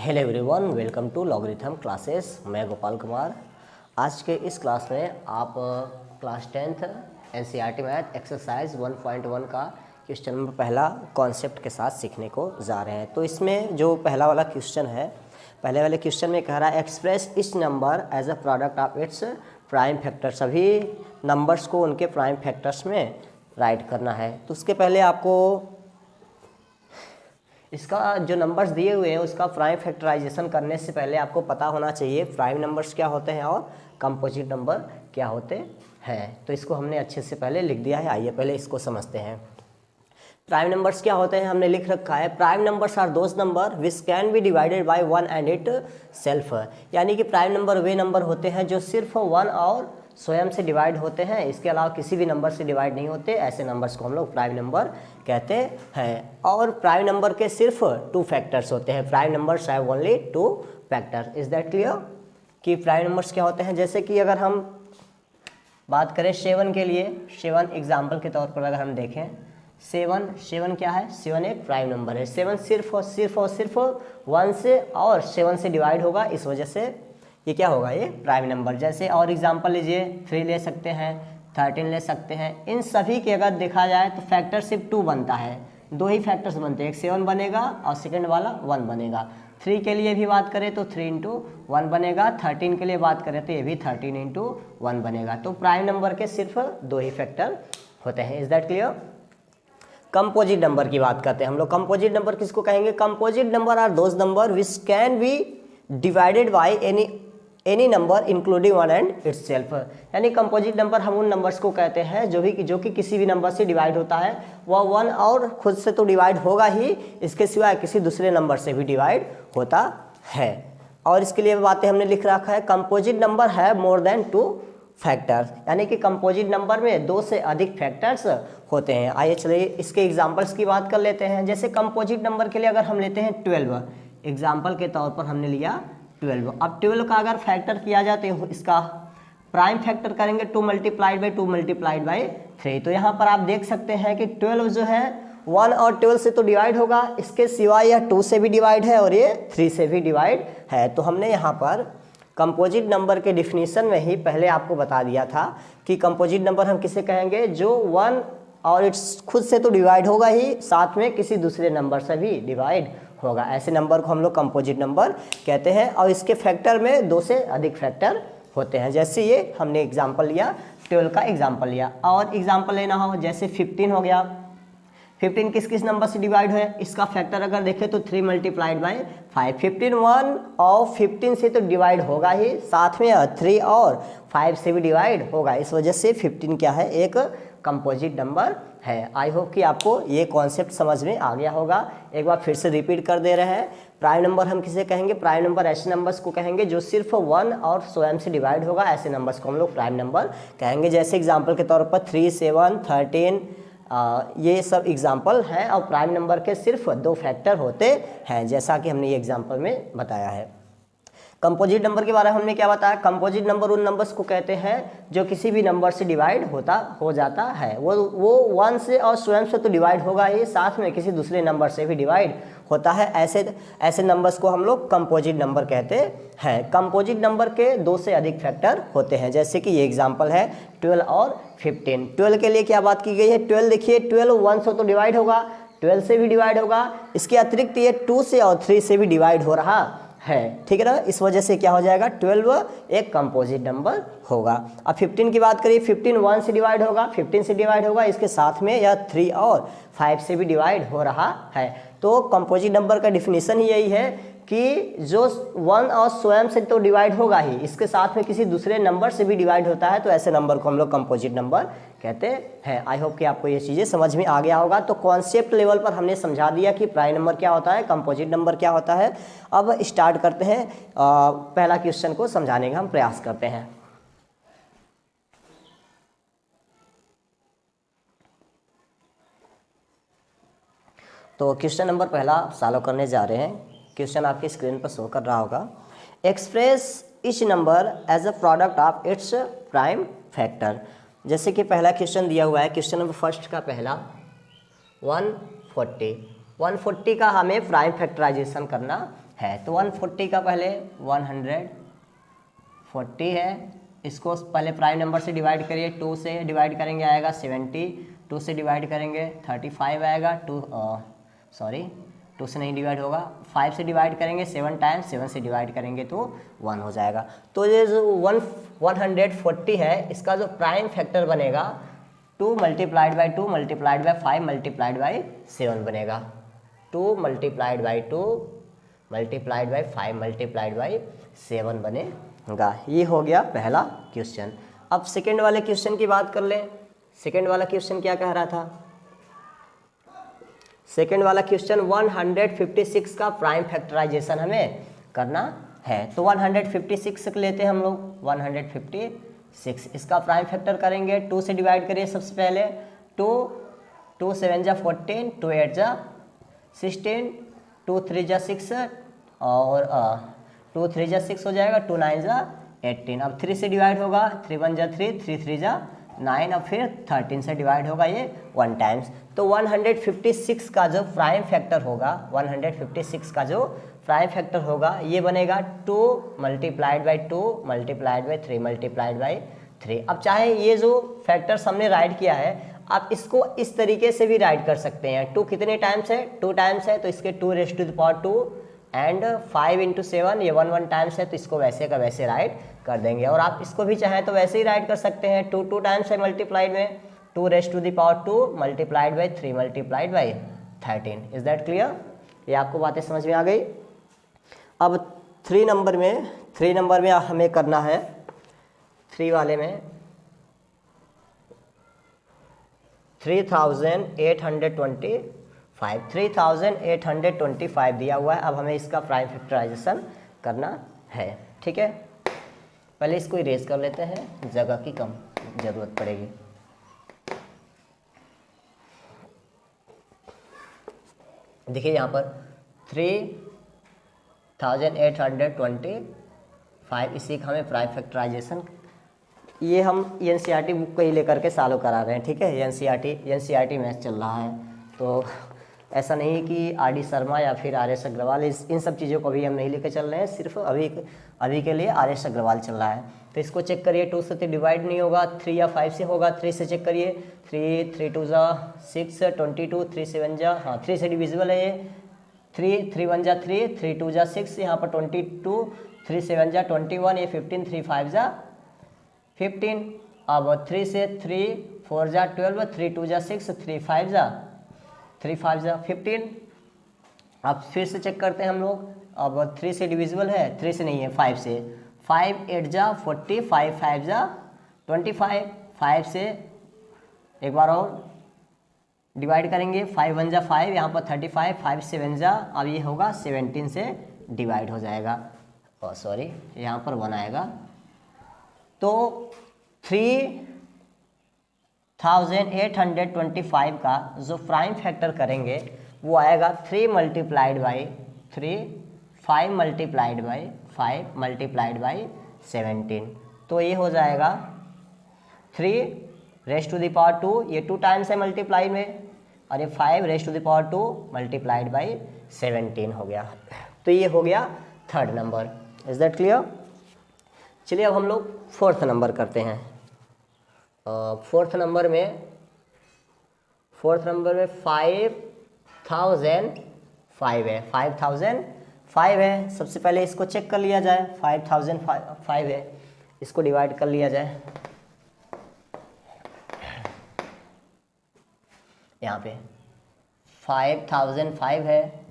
Hello everyone, welcome to logarithm classes. मैं गोपाल कुमार। आज के इस क्लास में आप class 10th NCERT math exercise 1.1 का क्वेश्चन नंबर पहला कॉन्सेप्ट के साथ सीखने को जा रहे हैं। तो इसमें जो पहला वाला क्वेश्चन है, पहले वाले क्वेश्चन में कह रहा है एक्सप्रेस इस number as a product of its prime factor. सभी नंबर्स को उनके प्राइम फैक्टर्स में राइट करना है। तो उसके पहले आपको इसका जो नंबर्स दिए हुए हैं उसका प्राइम फैक्टराइजेशन करने से पहले आपको पता होना चाहिए प्राइम नंबर्स क्या होते हैं और कंपोजिट नंबर क्या होते हैं। तो इसको हमने अच्छे से पहले लिख दिया है। आइए पहले इसको समझते हैं। प्राइम नंबर्स क्या होते हैं हमने लिख रखा है। Prime numbers are those number which can be divided by one and itself. यानी कि प्राइम नंबर वे नंबर होते हैं जो सिर्फ वन और स्वयं से डिवाइड होते हैं, इसके अलावा किसी भी नंबर से डिवाइड नहीं होते। ऐसे नंबर्स को हम लोग प्राइम नंबर कहते हैं। और प्राइम नंबर के सिर्फ टू फैक्टर्स होते हैं। Prime numbers have only two factor. Is that clear कि प्राइम नंबर्स क्या होते हैं। जैसे कि अगर हम बात करें 7 के लिए, 7 एग्जाम्पल के तौर पर अगर हम देखें, 7 क्या है, 7 एक प्राइम नंबर है। 7 सिर्फ और सिर्फ 1 से और 7 से डिवाइड होगा, इस वजह से ये क्या होगा, ये प्राइम नंबर। जैसे और एग्जांपल लीजिए, 3 ले सकते हैं, 13 ले सकते हैं। इन सभी के अगर देखा जाए तो फैक्टर सिर्फ 2 बनता है। 2 ही फैक्टर्स बनते हैं, एक 7 बनेगा और सेकंड वाला 1 बनेगा। 3 के लिए भी बात करें तो 3 × 1 बनेगा। 13 के लिए बात करें तो ये भी 13 × 1 बनेगा। तो प्राइम नंबर के सिर्फ 2 ही फैक्टर होते हैं। Is that clear. Composite number की बात करते हैं हम लोग। कंपोजिट नंबर किसको कहेंगे। Composite number are those number which can be divided by any number including one and itself. यानी कंपोजिट नंबर हम उन नंबर्स को कहते हैं जो कि किसी भी नंबर से डिवाइड होता है। वह 1 और खुद से तो डिवाइड होगा ही, इसके सिवाय किसी दूसरे नंबर से भी डिवाइड होता है। और इसके लिए बातें हमने लिख रखा है। कंपोजिट नंबर है मोर देन 2 फैक्टर्स। यानी कि कंपोजिट नंबर में 2 से अधिक फैक्टर्स होते हैं। आइए चलिए इसके एग्जाम्पल्स की बात कर लेते हैं। जैसे कंपोजिट नंबर के लिए अगर हम लेते हैं 12, एग्जाम्पल के तौर पर हमने लिया 12। अब 12 का अगर फैक्टर किया जाए तो इसका प्राइम फैक्टर करेंगे 2 × 2 × 3। तो यहाँ पर आप देख सकते हैं कि 12 जो है 1 और 12 से तो डिवाइड होगा, इसके सिवाय यह 2 से भी डिवाइड है और ये 3 से भी डिवाइड है। तो हमने यहाँ पर कंपोजिट नंबर के डिफिनीशन में ही पहले आपको बता दिया था कि कंपोजिट नंबर हम किसे कहेंगे, जो 1 और इट्स खुद से तो डिवाइड होगा ही, साथ में किसी दूसरे नंबर से भी डिवाइड होगा। ऐसे नंबर को हम लोग कंपोजिट नंबर कहते हैं। और इसके फैक्टर में 2 से अधिक फैक्टर होते हैं। जैसे ये हमने एग्जाम्पल लिया, 12 का एग्जाम्पल लिया। और एग्जाम्पल लेना हो जैसे 15 हो गया। 15 किस किस नंबर से डिवाइड है, इसका फैक्टर अगर देखें तो 3 × 5। 15 1 और 15 से तो डिवाइड होगा ही, साथ में 3 और 5 से भी डिवाइड होगा। इस वजह से 15 क्या है, एक कंपोजिट नंबर है। आई होप कि आपको ये कॉन्सेप्ट समझ में आ गया होगा। एक बार फिर से रिपीट कर दे रहे हैं। प्राइम नंबर हम किसे कहेंगे, प्राइम नंबर ऐसे नंबर्स को कहेंगे जो सिर्फ 1 और स्वयं से डिवाइड होगा। ऐसे नंबर्स को हम लोग प्राइम नंबर कहेंगे। जैसे एग्जाम्पल के तौर पर 3, 7, 13 ये सब एग्जाम्पल हैं। और प्राइम नंबर के सिर्फ 2 फैक्टर होते हैं, जैसा कि हमने ये एग्जाम्पल में बताया है। कंपोजिट नंबर के बारे में हमने क्या बताया। कंपोजिट नंबर उन नंबर्स को कहते हैं जो किसी भी नंबर से डिवाइड हो जाता है। वो 1 से और स्वयं से तो डिवाइड होगा ही, साथ में किसी दूसरे नंबर से भी डिवाइड होता है। ऐसे नंबर्स को हम लोग कंपोजिट नंबर कहते हैं। कंपोजिट नंबर के 2 से अधिक फैक्टर होते हैं। जैसे कि ये एग्जाम्पल है 12 और 15। 12 के लिए क्या बात की गई है, 12 देखिए, 12 1 से तो डिवाइड होगा, 12 से भी डिवाइड होगा, इसके अतिरिक्त ये 2 से और 3 से भी डिवाइड हो रहा है। ठीक है ना। इस वजह से क्या हो जाएगा, 12 एक कंपोजिट नंबर होगा। अब 15 की बात करिए, 15 1 से डिवाइड होगा, 15 से डिवाइड होगा, इसके साथ में यह 3 और 5 से भी डिवाइड हो रहा है। तो कंपोजिट नंबर का डिफिनीशन ही यही है कि जो 1 और स्वयं से तो डिवाइड होगा ही, इसके साथ में किसी दूसरे नंबर से भी डिवाइड होता है। तो ऐसे नंबर को हम लोग कंपोजिट नंबर कहते हैं। आई होप कि आपको ये चीज़ें समझ में आ गया होगा। तो कॉन्सेप्ट लेवल पर हमने समझा दिया कि प्राइम नंबर क्या होता है, कंपोजिट नंबर क्या होता है। अब स्टार्ट करते हैं, पहला क्वेश्चन को समझाने का हम प्रयास करते हैं। तो क्वेश्चन नंबर पहला सॉल्व करने जा रहे हैं। क्वेश्चन आपकी स्क्रीन पर शो कर रहा होगा। Express each number as a product of its prime factor. जैसे कि पहला क्वेश्चन दिया हुआ है, क्वेश्चन नंबर फर्स्ट का पहला 140 का हमें प्राइम फैक्टराइजेशन करना है। तो 140 का पहले 140 है, इसको पहले प्राइम नंबर से डिवाइड करिए, 2 से डिवाइड करेंगे आएगा 70, 2 से डिवाइड करेंगे 35 आएगा, 2 से नहीं डिवाइड होगा, 5 से डिवाइड करेंगे 7 टाइम्स, 7 से डिवाइड करेंगे तो 1 हो जाएगा। तो ये जो 140 है इसका जो प्राइम फैक्टर बनेगा 2 multiplied by 2 multiplied by 5 multiplied by 7 बनेगा। 2 multiplied by 2 multiplied by 5 multiplied by 7 बनेगा। ये हो गया पहला क्वेश्चन। अब सेकेंड वाले क्वेश्चन की बात कर लें। सेकेंड वाला क्वेश्चन क्या कह रहा था? सेकेंड वाला क्वेश्चन 156 का प्राइम फैक्टराइजेशन हमें करना है। तो 156 लेते हैं हम लोग, 156 इसका प्राइम फैक्टर करेंगे, 2 से डिवाइड करिए सबसे पहले, 2 7 जा 14, 2 8 जा 16, 2 3 जा 6 और 2 3 जा 6 हो जाएगा, 2 9 जा 18। अब 3 से डिवाइड होगा, 3 1 जा 3, 3 3 जा 9, अब फिर 13 से डिवाइड होगा ये 1 टाइम्स। तो 156 का जो प्राइम फैक्टर होगा, 156 का जो प्राइम फैक्टर होगा ये बनेगा 2 multiplied by 2 multiplied by 3 multiplied by 3। अब चाहे ये जो फैक्टर्स हमने राइट किया है आप इसको इस तरीके से भी राइट कर सकते हैं। 2 कितने टाइम्स है? 2 टाइम्स है, तो इसके 2 raise to the power 2 and 5 × 7 ये 1 1 टाइम्स है, तो इसको वैसे का वैसे राइट कर देंगे। और आप इसको भी चाहें तो वैसे ही राइट कर सकते हैं। 2 2 टाइम्स है मल्टीप्लाइड में, 2 raise to the power 2 multiplied by 3 multiplied by 13। Is that clear? ये आपको बातें समझ में आ गई। अब 3 नंबर में हमें करना है, 3 वाले में 3825 दिया हुआ है। अब हमें इसका प्राइम फैक्टराइजेशन करना है। ठीक है, पहले इसको इरेज कर लेते हैं, जगह की कम ज़रूरत पड़ेगी। देखिए यहाँ पर 3825 इसी का हमें प्राइम फैक्टराइजेशन, ये हम एनसीईआरटी बुक को ही लेकर के सालों करा रहे हैं। ठीक है, एनसीईआरटी मैथ चल रहा है, तो ऐसा नहीं कि आर.डी. शर्मा या फिर आर.एस. अग्रवाल इन सब चीज़ों को भी हम नहीं लेकर चल रहे हैं, सिर्फ अभी के लिए आर.एस. अग्रवाल चल रहा है। तो इसको चेक करिए, 2 से डिवाइड नहीं होगा, 3 या 5 से होगा। 3 से चेक करिए, 3 3 2 जा 6 22, 3 7 जा 3 से डिविजिबल है ये, 3 3 1 जा 3, 3 2 जा 6, यहाँ पर 22, 3 7 जा 21, ये 15, 3 5 जा 15। अब 3 से 3 4 जा 12, 3 2 जा 6, 3 5 जा 15। अब फिर से चेक करते हैं हम लोग। अब 3 से डिविजिबल है, 3 से नहीं है, 5 से, 5 8 जा 40, 5 5 जा 25, 5 से एक बार और डिवाइड करेंगे, 5 1 जा 5, यहाँ पर 35, 5 7 जा, अब ये होगा 17 से डिवाइड हो जाएगा, सॉरी यहाँ पर 1 आएगा। तो 3825 का जो प्राइम फैक्टर करेंगे वो आएगा 3 multiplied by 3, 5 multiplied by 5 multiplied by 17। तो ये हो जाएगा 3 रेज़ टू द पावर 2, ये 2 टाइम्स है मल्टीप्लाई में, और ये 5 raise to the power 2 multiplied by 17 हो गया। तो ये हो गया third number. Is that clear? चलिए अब हम लोग फोर्थ नंबर करते हैं। फोर्थ नंबर में 5005 है, 5005 है। सबसे पहले इसको चेक कर लिया जाए, 5005 है, इसको डिवाइड कर लिया जाए। यहाँ पे 5005 है,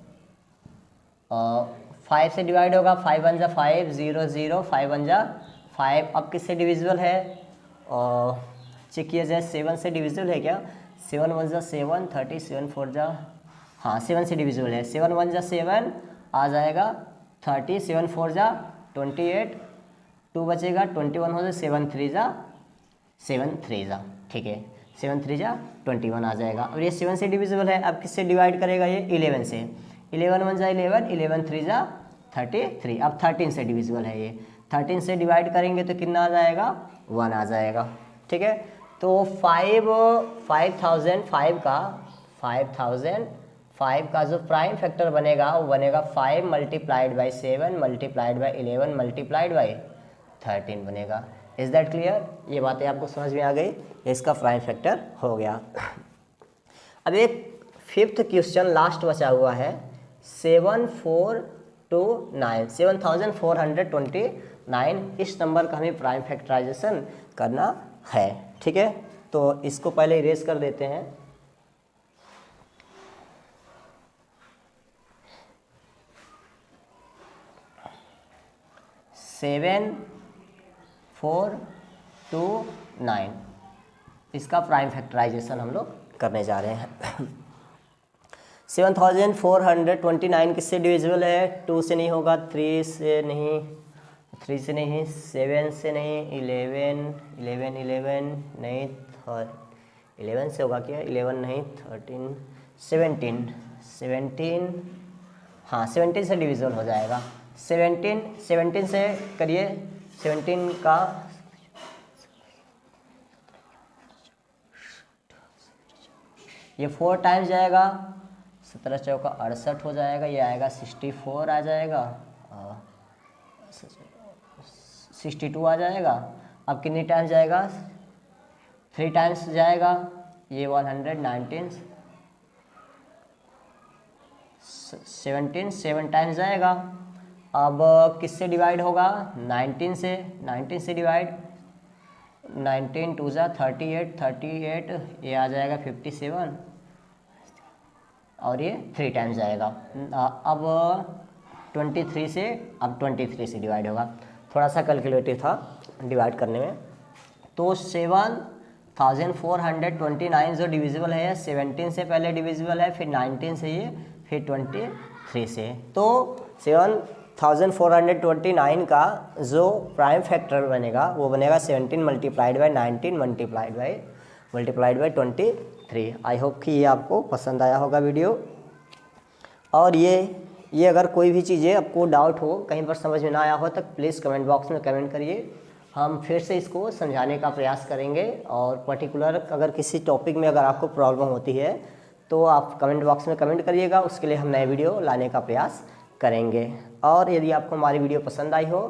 5 से डिवाइड होगा, 5 1 जा 5 0 0, 5 1 जा 5। अब किससे डिविजिबल है? चेक किया जाए, 7 से डिविजिबल है क्या? 7 1 जा 7, 30, 7 4 जा 7 से डिविजिबल है। 7 1 जा 7 आ जाएगा 30, 7 4 जा 28, 2 बचेगा, 21 हो जाए, 7 3 जा ठीक है, 7 3 जा 21 आ जाएगा। और ये 7 से डिविजिबल है, अब किससे डिवाइड करेगा? ये 11 से, 11 1 जा 11, 11 3 जा 33। अब 13 से डिविजिबल है ये, 13 से डिवाइड करेंगे तो कितना आ जाएगा? 1 आ जाएगा। ठीक है, तो 5005 5 का जो प्राइम फैक्टर बनेगा वो बनेगा 5 multiplied by 7 multiplied by 11 multiplied by 13 बनेगा। Is that clear? ये बातें आपको समझ में आ गई, इसका प्राइम फैक्टर हो गया। अब एक 5th क्वेश्चन लास्ट बचा हुआ है 7429 7429, इस नंबर का हमें प्राइम फैक्टराइजेशन करना है। ठीक है, तो इसको पहले इरेज कर देते हैं। सेवन 429 इसका प्राइम फैक्टराइजेशन हम लोग करने जा रहे हैं। 7429 किससे डिविजिबल है? 2 से नहीं होगा, 3 से नहीं, 7 से नहीं, 11 नहीं, 11 से होगा क्या? 11 नहीं, 13, 17, हाँ 17 से डिविजिबल हो जाएगा। 17 से करिए, 17 का ये 4 टाइम्स जाएगा, 17 चौका 68 हो जाएगा, ये आएगा 64 आ जाएगा, 62 आ जाएगा। अब कितनी टाइम्स जाएगा? 3 टाइम्स जाएगा, ये 119, 17 7 टाइम्स जाएगा। अब किससे डिवाइड होगा? 19 से डिवाइड, 19 2 जा 38, ये आ जाएगा 57 और ये 3 टाइम्स जाएगा। अब 23 से, अब 23 से डिवाइड होगा। थोड़ा सा कैलकुलेटिव था डिवाइड करने में। तो 7429 जो डिविजिबल है 17 से पहले डिविजिबल है, फिर 19 से ये, फिर 23 से। तो 7429 का जो प्राइम फैक्टर बनेगा वो बनेगा 17 multiplied by 19 multiplied by 23। I hope कि ये आपको पसंद आया होगा वीडियो। और ये अगर कोई भी चीज़ें आपको डाउट हो, कहीं पर समझ में ना आया हो, तो प्लीज़ कमेंट बॉक्स में कमेंट करिए, हम फिर से इसको समझाने का प्रयास करेंगे। और पर्टिकुलर अगर किसी टॉपिक में अगर आपको प्रॉब्लम होती है तो आप कमेंट बॉक्स में कमेंट करिएगा, उसके लिए हम नए वीडियो लाने का प्रयास करेंगे। और यदि आपको हमारी वीडियो पसंद आई हो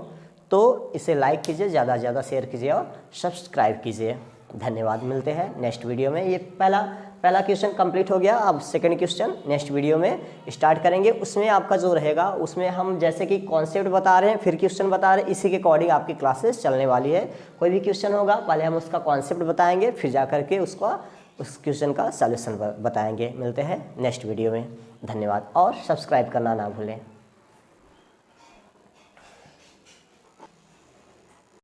तो इसे लाइक कीजिए, ज़्यादा से ज़्यादा शेयर कीजिए और सब्सक्राइब कीजिए। धन्यवाद, मिलते हैं नेक्स्ट वीडियो में। ये पहला क्वेश्चन कंप्लीट हो गया। अब सेकंड क्वेश्चन नेक्स्ट वीडियो में स्टार्ट करेंगे। उसमें आपका जो रहेगा, उसमें हम जैसे कि कॉन्सेप्ट बता रहे हैं, फिर क्वेश्चन बता रहे हैं, इसी के अकॉर्डिंग आपकी क्लासेस चलने वाली है। कोई भी क्वेश्चन होगा पहले हम उसका कॉन्सेप्ट बताएंगे, फिर जा करके उस क्वेश्चन का सॉल्यूशन बताएंगे। मिलते हैं नेक्स्ट वीडियो में। धन्यवाद और सब्सक्राइब करना ना भूलें।